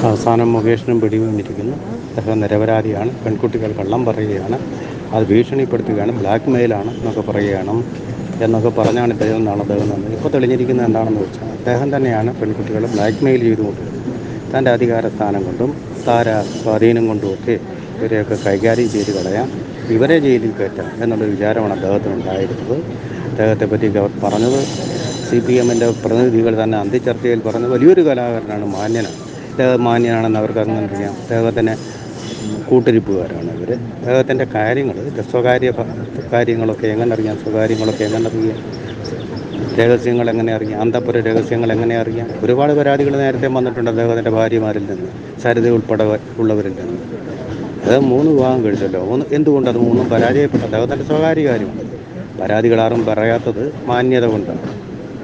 അവസാനം മുകേഷിനും പിടിവന്നിരിക്കുന്നു. അദ്ദേഹം നിരപരാധിയാണ്. പെൺകുട്ടികൾ കള്ളം പറയുകയാണ്, അത് ഭീഷണിപ്പെടുത്തുകയാണ്, ബ്ലാക്ക് മെയിലാണ് എന്നൊക്കെ പറഞ്ഞാണ് അദ്ദേഹം വന്നത്. ഇപ്പോൾ തെളിഞ്ഞിരിക്കുന്നത് എന്താണെന്ന് വെച്ചാൽ അദ്ദേഹം തന്നെയാണ് പെൺകുട്ടികളെ ബ്ലാക്ക് മെയിൽ ചെയ്തുകൊണ്ടിരുന്നത്. തൻ്റെ അധികാര സ്ഥാനം കൊണ്ടും സ്വാധീനം കൊണ്ടുമൊക്കെ ഇവരെയൊക്കെ കൈകാര്യം ചെയ്ത് കളയാം, ഇവരെ ജയിലിൽ കയറ്റാം എന്നുള്ളൊരു വിചാരമാണ് അദ്ദേഹത്തിനുണ്ടായിരുന്നത്. അദ്ദേഹത്തെപ്പറ്റി പറഞ്ഞത് CPM-ൻ്റെ പ്രതിനിധികൾ തന്നെ അന്തിച്ചർച്ചയിൽ പറഞ്ഞത് വലിയൊരു കലാകാരനാണ്, മാന്യനാണെന്ന് അവർക്ക് അങ്ങനെ അറിയാം. അദ്ദേഹത്തിന് കൂട്ടിരിപ്പുകാരാണ് ഇവർ. അദ്ദേഹത്തിൻ്റെ സ്വകാര്യ കാര്യങ്ങളൊക്കെ എങ്ങനെ അറിയാം, രഹസ്യങ്ങൾ എങ്ങനെ അറിയാം, അന്തഃപുര രഹസ്യങ്ങൾ എങ്ങനെ അറിയാം. ഒരുപാട് പരാതികൾ നേരത്തെ വന്നിട്ടുണ്ട് അദ്ദേഹത്തിൻ്റെ ഭാര്യമാരിൽ നിന്ന്, സരിത ഉൾപ്പെടെ ഉള്ളവരിൽ നിന്ന്. അദ്ദേഹം 3 വിവാഹം കഴിച്ചല്ലോ. എന്തുകൊണ്ട് അത് 3 പരാജയപ്പെട്ടു? അദ്ദേഹത്തിൻ്റെ സ്വകാര്യ കാര്യമാണ്. പരാതികളാരും പറയാത്തത് മാന്യത കൊണ്ടാണ്.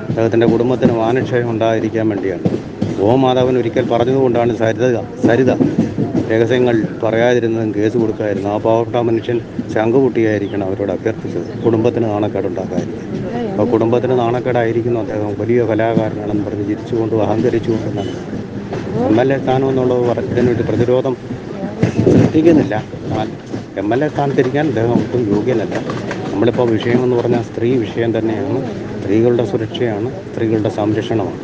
അദ്ദേഹത്തിൻ്റെ കുടുംബത്തിന് മാനക്ഷയം ഉണ്ടായിരിക്കാൻ വേണ്ടിയാണ്. ഗോമാതാവൻ ഒരിക്കൽ പറഞ്ഞതുകൊണ്ടാണ് സരിത രഹസ്യങ്ങൾ പറയാതിരുന്നതും കേസ് കൊടുക്കാതിരുന്നു. ആ പാവപ്പെട്ട മനുഷ്യൻ ശംഖുകുട്ടിയായിരിക്കണം അവരോട് അഭ്യർത്ഥിച്ചത്, കുടുംബത്തിന് നാണക്കേടുണ്ടാക്കാതിരിക്കും. അപ്പോൾ കുടുംബത്തിന് നാണക്കേടായിരിക്കുന്നു അദ്ദേഹം വലിയ കലാകാരനാണെന്ന് പറഞ്ഞ് ചിരിച്ചുകൊണ്ടും അഹങ്കരിച്ചുകൊണ്ടും നടന്നു. MLA സ്ഥാനം എന്നുള്ളത് ഇതിനൊരു പ്രതിരോധം സൃഷ്ടിക്കുന്നില്ല. MLA സ്ഥാനത്തിരിക്കാൻ അദ്ദേഹം ഒട്ടും യോഗ്യനല്ല. നമ്മളിപ്പോൾ വിഷയമെന്ന് പറഞ്ഞാൽ സ്ത്രീ വിഷയം തന്നെയാണ്. സ്ത്രീകളുടെ സുരക്ഷയാണ്, സ്ത്രീകളുടെ സംരക്ഷണമാണ്.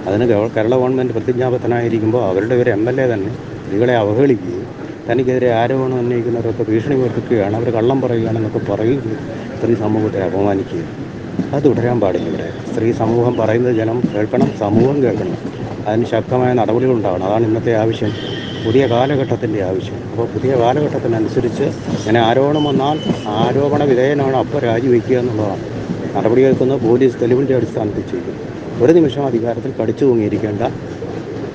അതിന് കേരള ഗവൺമെൻറ് പ്രതിജ്ഞാബദ്ധനായിരിക്കുമ്പോൾ അവരുടെ ഒരു MLA തന്നെ സ്ത്രീകളെ അവഹേളിക്കുകയും തനിക്കെതിരെ ആരോപണം ഉന്നയിക്കുന്നവരൊക്കെ ഭീഷണിപ്പെടുത്തുകയാണ്, അവർ കള്ളം പറയുകയാണെന്നൊക്കെ പറയുകയും സ്ത്രീ സമൂഹത്തെ അപമാനിക്കുകയും. അത് തുടരാൻ പാടില്ല. ഇവിടെ സ്ത്രീ സമൂഹം പറയുന്നത് ജനം കേൾക്കണം, സമൂഹം കേൾക്കണം. അതിന് ശക്തമായ നടപടികളുണ്ടാവണം. അതാണ് ഇന്നത്തെ ആവശ്യം, പുതിയ കാലഘട്ടത്തിൻ്റെ ആവശ്യം. അപ്പോൾ പുതിയ കാലഘട്ടത്തിനനുസരിച്ച് ഇങ്ങനെ ആരോപണം വന്നാൽ ആരോപണ വിധേയനാണ്, അപ്പോൾ രാജിവെക്കുക എന്നുള്ളതാണ്. നടപടിയെടുക്കുന്നത് പോലീസ് തെളിവിൻ്റെ അടിസ്ഥാനത്തിൽ ചെയ്യും. ഒരു നിമിഷം അധികാരത്തിൽ കടിച്ചു തൂങ്ങിയിരിക്കേണ്ട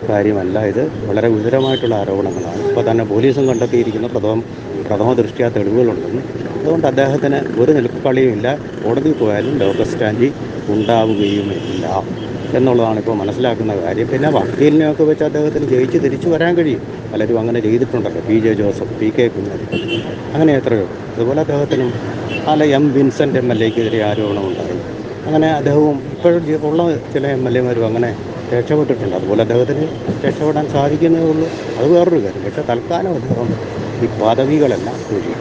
കാര്യമല്ല ഇത്. വളരെ ഗുരുതരമായിട്ടുള്ള ആരോപണങ്ങളാണ്. ഇപ്പോൾ തന്നെ പോലീസും കണ്ടെത്തിയിരിക്കുന്ന പ്രഥമ ദൃഷ്ട്യാ തെളിവുകളുണ്ടെന്ന്. അതുകൊണ്ട് അദ്ദേഹത്തിന് ഒരു നിൽക്കളിയുമില്ല. കോടതി പോയാലും ലോക്കൽ സ്റ്റാൻഡ് ഉണ്ടാവുകയുമില്ല എന്നുള്ളതാണ് ഇപ്പോൾ മനസ്സിലാക്കുന്ന കാര്യം. പിന്നെ വക്കീലിനെയൊക്കെ വെച്ച് അദ്ദേഹത്തിന് ജയിച്ച് തിരിച്ചു വരാൻ കഴിയും. പലരും അങ്ങനെ ചെയ്തിട്ടുണ്ടല്ലോ. PJ ജോസഫ്, PK കുഞ്ഞാലിക്കുട്ടി, അങ്ങനെ എത്രയോ. അതുപോലെ അദ്ദേഹത്തിനും M. വിൻസെൻ്റ് MLA-ക്കെതിരെ ആരോപണമുണ്ടായി. അങ്ങനെ അദ്ദേഹവും ഇപ്പോഴും ഉള്ള ചില MLA-മാരും അങ്ങനെ രക്ഷപ്പെട്ടിട്ടുണ്ട്. അതുപോലെ അദ്ദേഹത്തിന് രക്ഷപ്പെടാൻ സാധിക്കുന്നതേ ഉള്ളൂ. അത് വേറൊരു കാര്യം. പക്ഷേ തൽക്കാലം അദ്ദേഹം ഈ പദവികളെല്ലാം ഒഴിയും.